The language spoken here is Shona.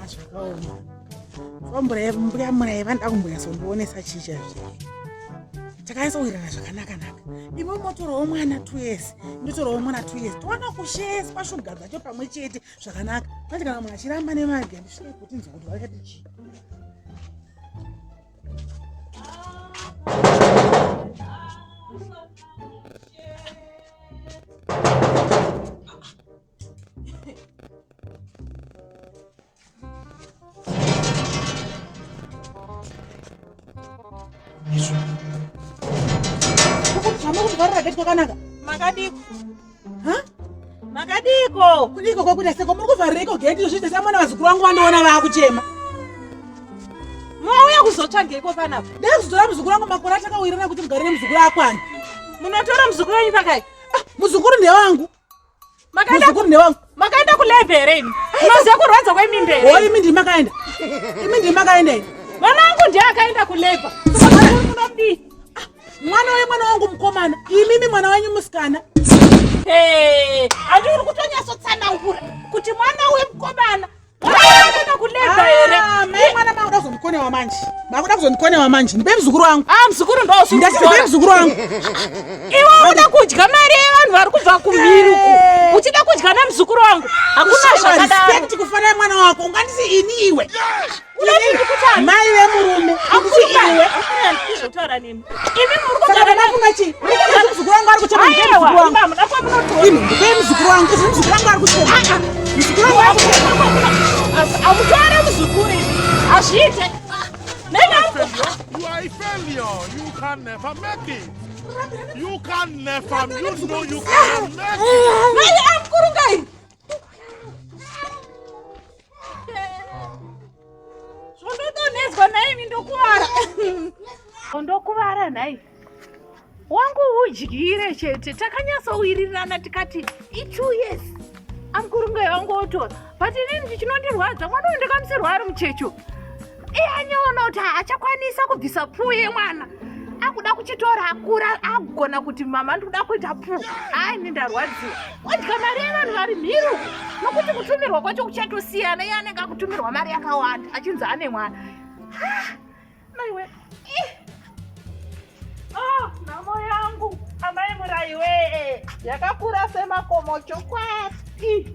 Zvakaoma. Mbuya murai vanoda kumbonyasondiwonesa chicha chakaisowirana zvakanaka-naka. Iwe motorawo mwana 2 years, ndotorawo mwana 2 years. Towana kusheswa shuga dzacho pamwe chete zvakanaka. Manje kana munhu achiramba nemage ndishuka kuti nzwa kuti vakati chii. Makadiko. Makadiko. Kudiko kwakuda seko muri kuvharireko gate zviita samwana vazukuru vangu vandoona vakuchema. Mauya kuzotsvageko panapa. Dai kuzotora muzukuru wangu makore atakawirirana kuti mugare nemuzukuru akwana. Munotora muzukuru wenyu pakai? Muzukuru ndewangu. Muzukuru ndewangu. Makaenda kulebhere imi. Unoziva kurwadza kwemimbe here. Imi ndiri makaenda. Imi ndiri makaenda imi. Mwana wangu ndiye akaenda kuleba. Munodii? Mwana wemwana wangu mukomana. Imimi mwana wenyu musikana. Handi uri kutonyasotsanangura kuti mwana wemukomana akaenda kuleba here. Mai mwana makuda kuzondikonewa manje. Makuda kuzondikonewa manje. Ndipe muzukuru wangu. Muzukuru ndozvikutora. Ndatipe muzukuru wangu. Iwe unoda kudya mari yevanhu vari kubva kumhiri uku. Uchida kudya nemuzukuru wangu. Hakuna zvakadaro. Respect kufanana mwana wako. Ungandisi ini iwe. Mai vemurume. Iwe. Ndizotaura nemi. Imi muri kugara nafunga chii? Muri kugara muzukuru wangu ari kuchema muzukuru wangu. Aiwa, muda kwamunotora. Imi ndipe muzukuru wangu. Muzukuru wangu ari kuchema. Muzukuru wangu ari kuchema. Amutore muzukuru imi. Azviite. You are a failure. You can never make it. You can never. You know you cannot make it. Mai amkurungai. Zvondotonezwa naimi ndokuvara. Ndokuvara nhai. Wangu udyire chete. Takanyatsowirirana tikati i2 years. Amkurungai wangu otora. But inini chinondirwadza mwana ndakamisirwa ari muchecho. Anyoona kuti achakwanisa kubvisa puu yemwana. Akuda kuchitora akura agona kuti mama ndikuda kuita puu. Ini ndarwadziwa. Wadya mari yevanhu vari mhiri uku. Nokuti kutumirwa kwacho kuchatosiyana. Iye anenge akutumirwa mari yakawanda achinzi ane mwana. Maiwe. Nhamo yangu. Amai muraiwe. Yakakura semakomo chokwati.